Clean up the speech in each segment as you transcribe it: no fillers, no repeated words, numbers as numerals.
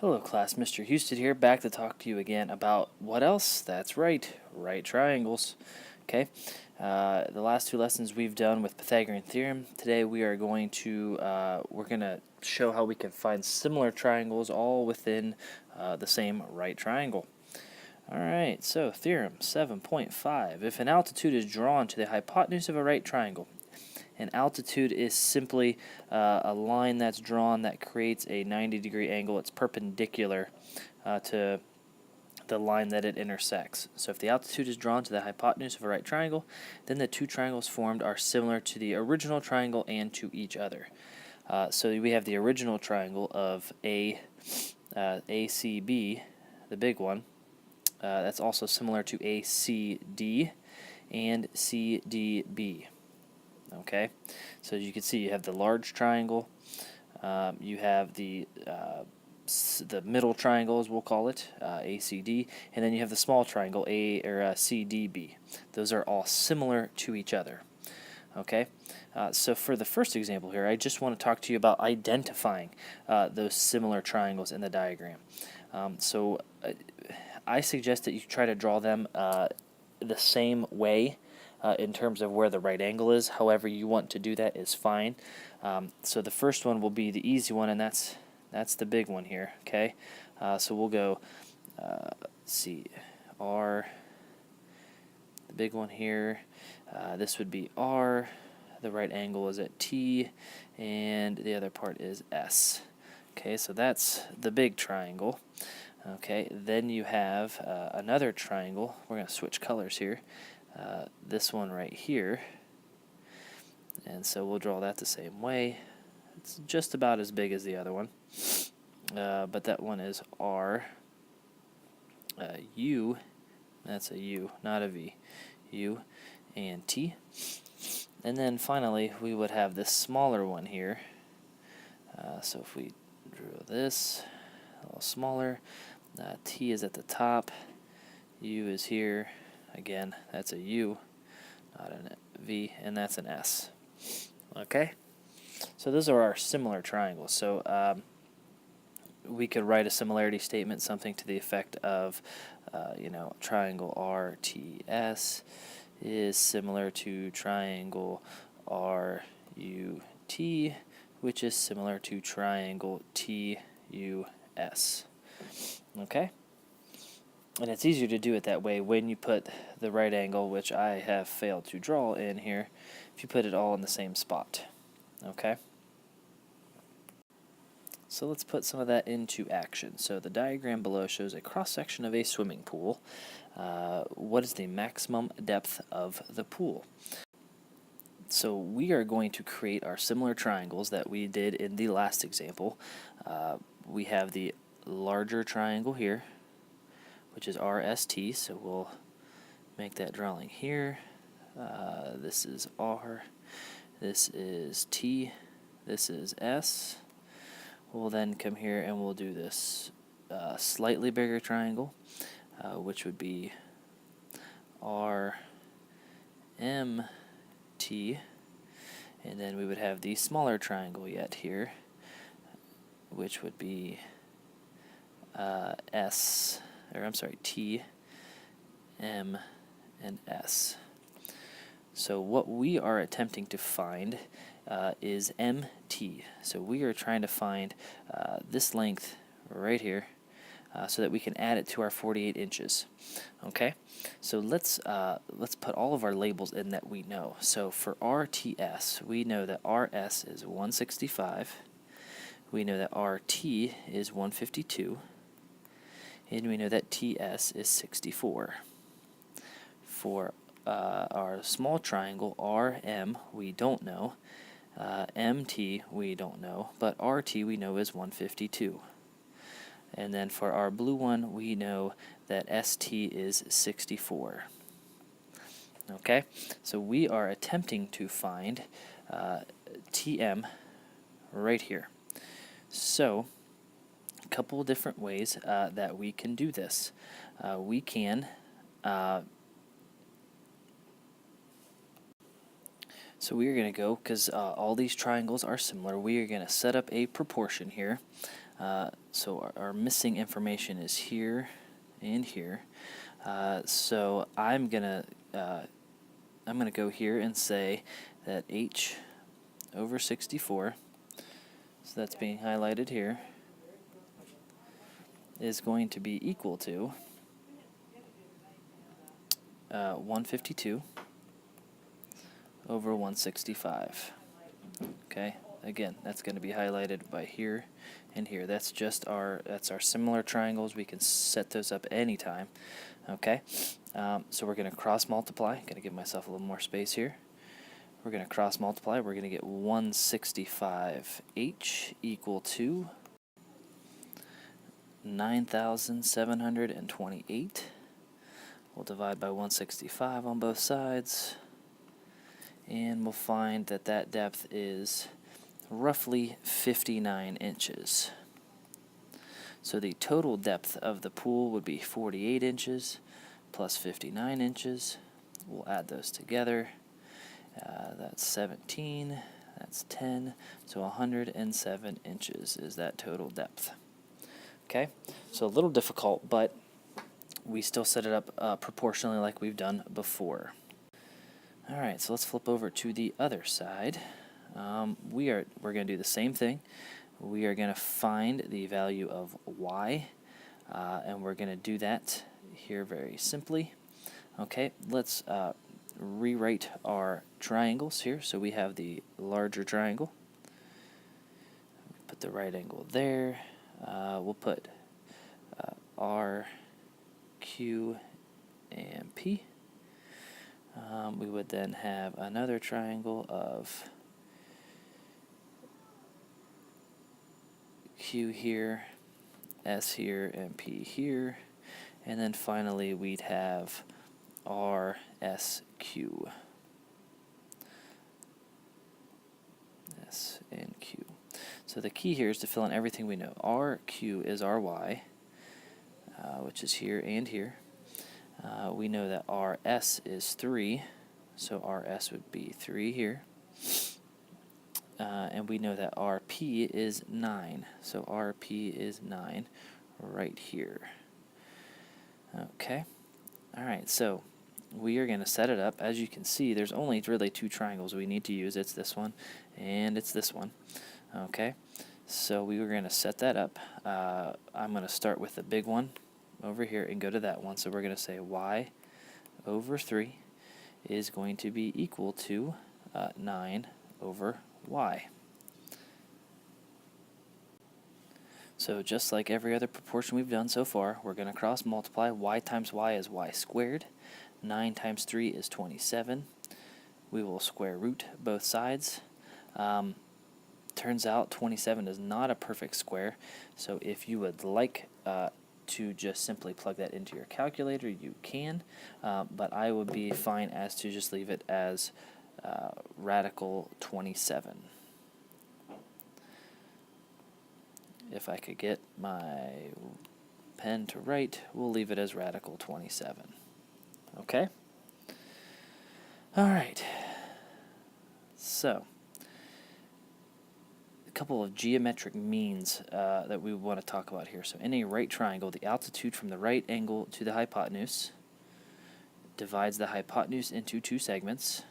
Hello class, Mr. Houston here, back to talk to you again about what else? That's right triangles. Okay, the last two lessons we've done with Pythagorean theorem. Today we are going to show how we can find similar triangles all within the same right triangle. Alright, so theorem 7.5. If an altitude is drawn to the hypotenuse of a right triangle, and altitude is simply a line that's drawn that creates a 90-degree angle. It's perpendicular to the line that it intersects. So if the altitude is drawn to the hypotenuse of a right triangle, then the two triangles formed are similar to the original triangle and to each other. So we have the original triangle of ACB, the big one. That's also similar to ACD and CDB. Okay, so as you can see, you have the large triangle, you have the middle triangle, as we'll call it, ACD, and then you have the small triangle, CDB. Those are all similar to each other. Okay, so for the first example here, I just want to talk to you about identifying those similar triangles in the diagram. I suggest that you try to draw them the same way in terms of where the right angle is. However you want to do that is fine. So the first one will be the easy one, and that's the big one here. Okay, so we'll go see R, the big one here. This would be R. The right angle is at T, and the other part is S. Okay, so that's the big triangle. Okay, then you have another triangle. We're going to switch colors here. This one right here, and so we'll draw that the same way. It's just about as big as the other one, but that one is R, U, that's a U, not a V, U, and T. And then finally we would have this smaller one here. So if we drew this a little smaller, T is at the top, U is here. Again, that's a U, not a V, and that's an S. Okay? So those are our similar triangles. So we could write a similarity statement, something to the effect of, triangle RTS is similar to triangle RUT, which is similar to triangle TUS. Okay? And it's easier to do it that way when you put the right angle, which I have failed to draw in here, if you put it all in the same spot. Okay? So let's put some of that into action. So the diagram below shows a cross-section of a swimming pool. What is the maximum depth of the pool? So we are going to create our similar triangles that we did in the last example. We have the larger triangle here, which is RST, so we'll make that drawing here. This is R, this is T, this is S. We'll then come here and we'll do this slightly bigger triangle, which would be RMT, and then we would have the smaller triangle yet here, which would be T, M, and S. So what we are attempting to find is MT. So we are trying to find this length right here so that we can add it to our 48 inches. Okay, so let's put all of our labels in that we know. So for RTS, we know that RS is 165. We know that RT is 152. And we know that TS is 64. For our small triangle, RM, we don't know. MT, we don't know. But RT, we know is 152. And then for our blue one, we know that ST is 64. Okay? So we are attempting to find TM right here. So a couple of different ways that we can do this. We can So we are going to go, because all these triangles are similar, we are going to set up a proportion here. So our missing information is here and here. So I'm gonna go here and say that h over 64, so that's being highlighted here, is going to be equal to 152 over 165. Okay, again, that's going to be highlighted by here and here. That's our similar triangles. We can set those up anytime. Okay, so we're going to cross multiply. Going to give myself a little more space here. We're going to cross multiply. We're going to get 165h equal to 9,728. We'll divide by 165 on both sides, and we'll find that that depth is roughly 59 inches. So the total depth of the pool would be 48 inches plus 59 inches. We'll add those together. That's 17, that's 10, so 107 inches is that total depth. Okay, so a little difficult, but we still set it up proportionally like we've done before. All right, so let's flip over to the other side. We're going to do the same thing. We are going to find the value of y, and we're going to do that here very simply. Okay, let's rewrite our triangles here. So we have the larger triangle. Put the right angle there. We'll put R, Q, and P. We would then have another triangle of Q here, S here, and P here. And then finally we'd have R, S, Q. S and Q. So the key here is to fill in everything we know. R, Q is our y, which is here and here. We know that RS is 3, so RS would be 3 here. And we know that RP is 9, so RP is 9 right here. Okay, alright, so we are going to set it up. As you can see, there's only really two triangles we need to use. It's this one and it's this one. Okay, so we were going to set that up. I'm going to start with the big one over here and go to that one. So we're going to say y over 3 is going to be equal to 9 over y. So just like every other proportion we've done so far, we're going to cross multiply. Y times y is y squared. 9 times 3 is 27. We will square root both sides. Turns out 27 is not a perfect square, so if you would like to just simply plug that into your calculator, you can, but I would be fine as to just leave it as radical 27. If I could get my pen to write, we'll leave it as radical 27. Okay? Alright. So, a couple of geometric means that we want to talk about here. So in a right triangle, the altitude from the right angle to the hypotenuse divides the hypotenuse into two segments.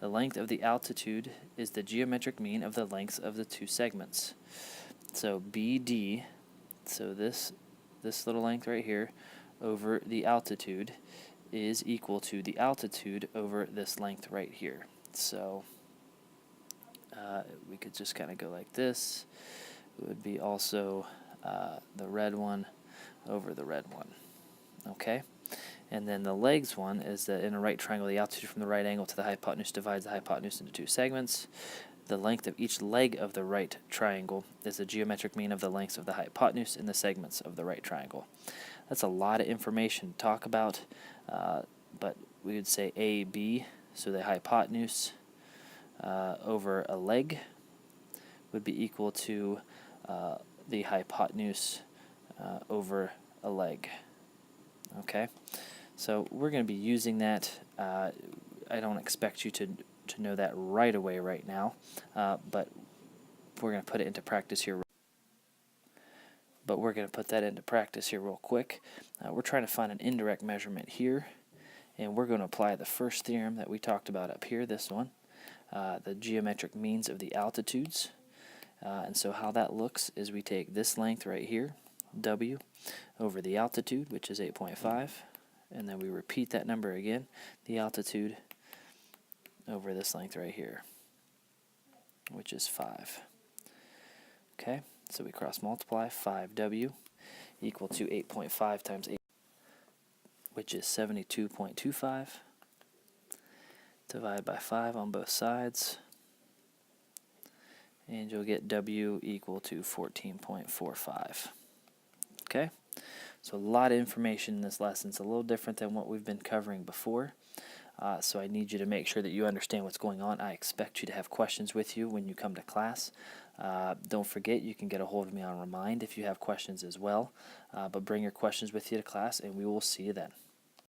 The length of the altitude is the geometric mean of the lengths of the two segments. So BD, so this little length right here, over the altitude is equal to the altitude over this length right here. So we could just kind of go like this. It would be also the red one over the red one. Okay? And then the legs one is that in a right triangle, the altitude from the right angle to the hypotenuse divides the hypotenuse into two segments. The length of each leg of the right triangle is the geometric mean of the lengths of the hypotenuse in the segments of the right triangle. That's a lot of information to talk about, but we would say AB, so the hypotenuse over a leg would be equal to the hypotenuse over a leg. Okay, so we're going to be using that. I don't expect you to know that right away right now, but we're going to put it into practice here. but we're going to put that into practice here real quick. We're trying to find an indirect measurement here, and we're going to apply the first theorem that we talked about up here, this one, the geometric means of the altitudes. And so how that looks is we take this length right here, W, over the altitude, which is 8.5, and then we repeat that number again, the altitude over this length right here, which is 5. Okay, so we cross multiply, 5W equal to 8.5 times 8, which is 72.25. Divide by 5 on both sides, and you'll get W equal to 14.45. Okay, so a lot of information in this lesson. It's a little different than what we've been covering before. So I need you to make sure that you understand what's going on. I expect you to have questions with you when you come to class. Don't forget, you can get a hold of me on Remind if you have questions as well. But bring your questions with you to class, and we will see you then.